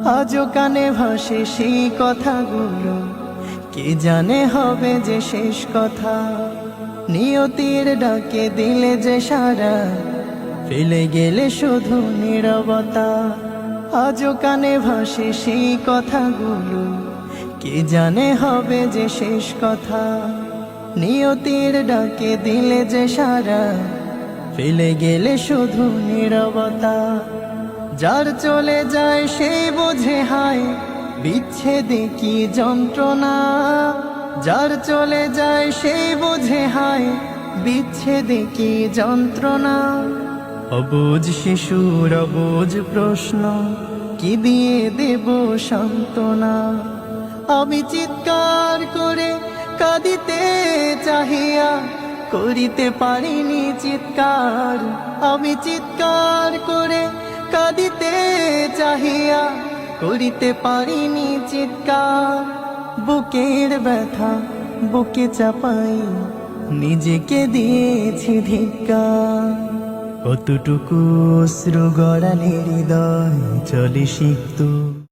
আজও কানে ভাসে সেই কথাগুলো, কে জানে হবে যে শেষ কথা। নিয়তির ডাকে দিলে যে সারা, ফেলে গেলে শুধু নীরবতা। আজও কানে ভাসে সেই কথাগুলো, কে জানে হবে যে শেষ কথা। নিয়তির ডাকে দিলে যে সারা, ফেলে গেলে শুধু নীরবতা। যার চলে যায় সেই বোঝে হায় বিচ্ছেদে কি যন্ত্রণা। যার চলে যায় সেই বোঝে হায় বিচ্ছেদে কি যন্ত্রণা। অবুঝ শিশুর অবুঝ প্রশ্ন, কি দিয়ে দেব সান্ত্বনা। আমি চিৎকার করে কাঁদিতে চাহিয়া করিতে পারিনি চিৎকার। আমি চিৎকার করে কাঁদিতে চাহিয়া করিতে পারিনি চিৎকার। বুকের ব্যথা বুকে চাপাই নিজেকে দিয়েছি ধিক্কার। কতটুকু অশ্রু গড়ালে হৃদয় চলে সিক্ত।